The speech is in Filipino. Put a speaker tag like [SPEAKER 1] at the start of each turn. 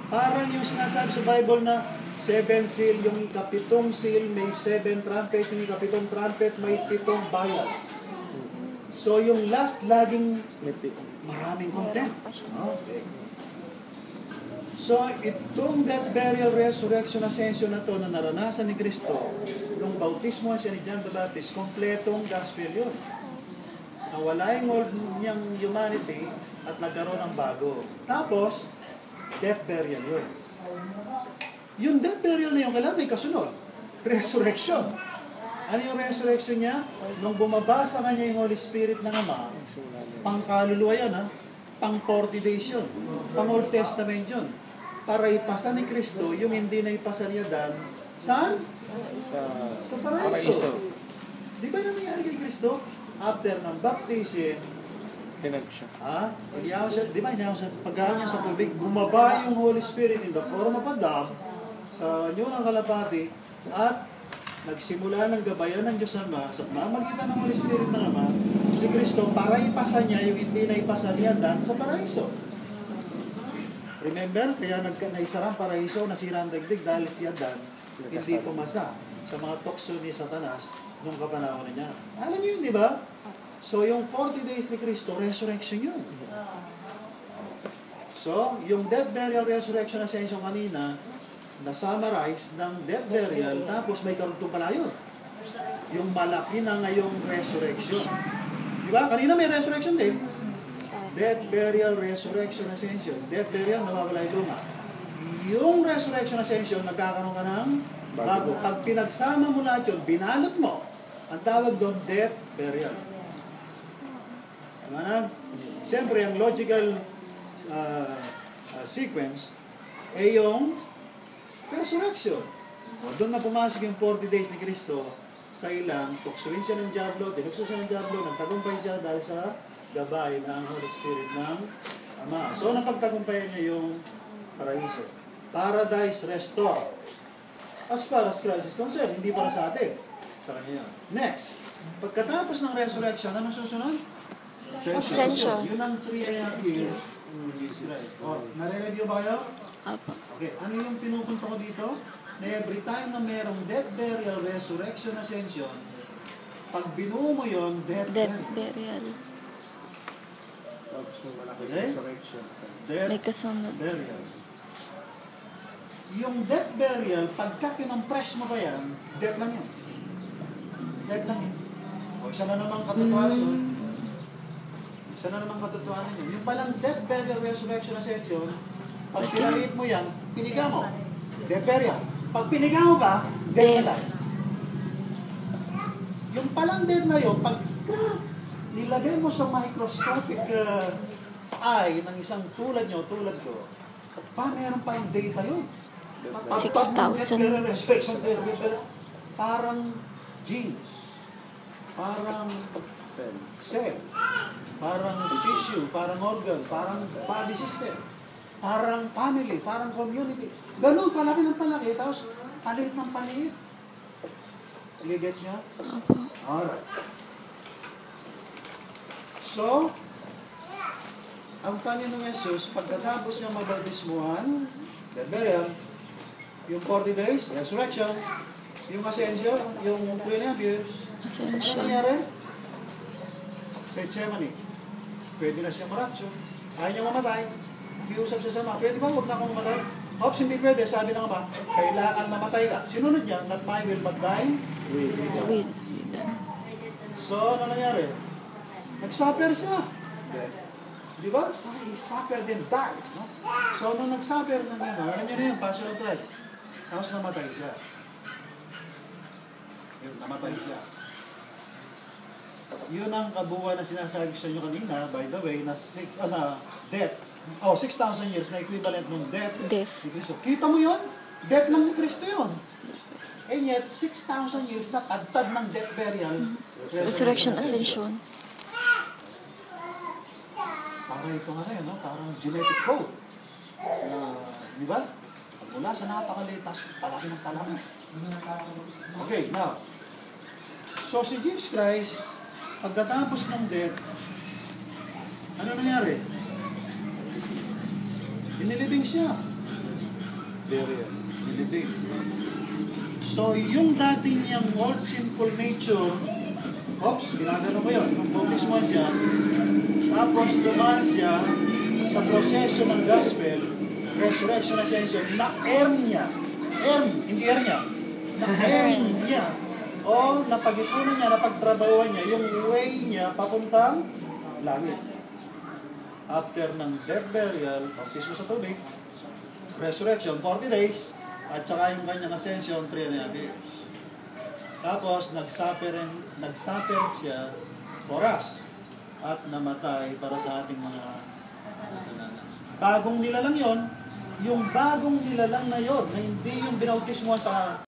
[SPEAKER 1] Parang yung sinasabi sa Bible na 7 seal, yung ikapitong seal may 7 trumpet, yung ikapitong trumpet may 7 vials. So yung last laging maraming content. Okay. So itong death, burial, resurrection, ascension na to na naranasan ni Kristo nung bautismo siya ni John the Baptist, kompletong gospel yun. Nawala yung old niyang humanity at nagkaroon ng bago. Tapos, death, burial yun. Yung death, burial na yun, kailangan may kasunod. Resurrection. Ano yung resurrection niya? Nung bumaba sa kanya yung Holy Spirit ng Ama, pangkaluluwa yan, ha? Pang 40 days yun. Pang Old Testament yun. Para ipasa ni Kristo yung hindi na ipasa niya Dan. Saan? Sa paraiso. Di ba na nangyari kay Kristo? After ng baptism,
[SPEAKER 2] tinag siya.
[SPEAKER 1] Pag-ihaw siya, di ba, pag-ihaw niya sa tubig, bumaba yung Holy Spirit in the form of a dove sa anyo ng kalapati at nagsimula ng gabayan ng Diyos Ama sa pamamagitan ng Holy Spirit ng Ama si Kristo para ipasa niya yung hindi na ipasa ni Adan sa paraiso. Remember, kaya naisara ang paraiso, nasira ang daigdig dahil si Adan hindi pumasa sa mga tukso ni Satanas nung kapanahon niya. Alam niyo yun, di ba? So, yung 40 days ni Kristo, resurrection yun. So, yung death, burial, resurrection, ascension kanina, na-summarize ng death, burial, tapos may karugtong pala yun. Yung malaki na ngayong resurrection. Di ba? Kanina may resurrection din. Death, burial, resurrection, ascension. Death, burial, nawawala yung luma. Yung resurrection, ascension, nagkakaroon ka ng bago. Pag pinagsama mo lahat yun, binalot mo. Ang tawag doon, death, burial. Tama na? Siyempre, ang logical sequence ay yung resurrection. O, doon na pumasok yung 40 days ni Kristo sa ilang, tuksuin siya ng diablo, tinukso siya ng diablo, nagtagumpay siya dahil sa gabay ng Holy Spirit ng Ama. So, napagtagumpayan niya yung paraiso. Paradise restore. As far as Christ is concerned, hindi para sa atin. Sa kanya yun. Next, pagkatapos ng resurrection, anong susunod?
[SPEAKER 3] Ascension.
[SPEAKER 1] Yun ang 3.5 years in Israel. Nare-review ba kayo?
[SPEAKER 3] Apo.
[SPEAKER 1] Okay, ano yung pinupunto ko dito? Na every time na merong death, burial, resurrection, ascension, pag binuo mo yun, death,
[SPEAKER 3] burial.
[SPEAKER 1] Okay? Death,
[SPEAKER 3] May kasunod.
[SPEAKER 1] burial. Yung death, burial, pagka kinumpress mo ba yan, death lang yan. Death lang yan. O, isa na namang katotohanan yun. Isa na namang katotohanan yun. Yung palang death, burial, resurrection, ascension, pag pinaliit mo yan, piniga mo. Death, burial. Pag piniga mo ba, death na lang. Yung palang death na yun, pag nilagay mo sa microscopic eye ng isang tulad nyo, tulad ko, meron pa yung data yun.
[SPEAKER 3] 6,000.
[SPEAKER 1] Parang genes, parang cell, parang tissue, parang organ, parang body system, parang family, parang community. Ganun, palaki ng palaki, tapos paliit ng paliit. Gets niya? Alright. So, ang Panginoong Jesus, pagkatapos niya mabautismuhan, burial, yung 40 days, resurrection, yung ascension, yung 3.5 years,
[SPEAKER 3] Ascension.
[SPEAKER 1] ano nangyari? Sa Gethsemane, pwede na siya marapture. Ayaw niya mamatay. Iusap siya sa Ama, pwede ba huwag na akong mamatay? Ops, hindi pwede. Sabi ng Ama, kailangan mamatay ka. Sinunod niya, not my will, but thine will be done.
[SPEAKER 3] Will be done.
[SPEAKER 1] So, ano nangyari? Nag-suffer siya. Di ba? He suffered and died. No? So, nung nag-suffer sa mga, alam niyo na yun, Passion of Christ. Tapos namatay siya. Yun, namatay siya. Yun ang kabuuan na sinasabi ko sa inyo kanina, by the way, na death. 6,000 years na equivalent ng death ni Kristo. Kita mo yun? Death lang ni Kristo yun. And yet, 6,000 years na tagtad ng death, burial,
[SPEAKER 3] Resurrection, ascension.
[SPEAKER 1] Para ito nga rin, no? Parang genetic code. Di ba? Mula sa napakalitas, palaki ng palaki. Okay, now. So, si Jesus Christ, pagkatapos ng death, ano nangyari? Inilibing siya. burial. Nilibing. So, yung dati niyang old sinful nature, ginagano ko yun, nung bautismuhan siya, tapos dumaan siya sa proseso ng gospel, resurrection, ascension, na-earn niya. Hindi earn niya. Na-earn niya. O napag-ipunan niya, napagtrabahuan niya, yung way niya papuntang langit. After ng death, burial, baptismo sa tubig, resurrection, 40 days, at saka yung kanyang ascension, 3.5 years. Tapos, nag-suffer siya for us at namatay para sa ating mga kasalanan. Bagong nilalang yon, yung bagong nilalang na yon, na hindi yung binautismo sa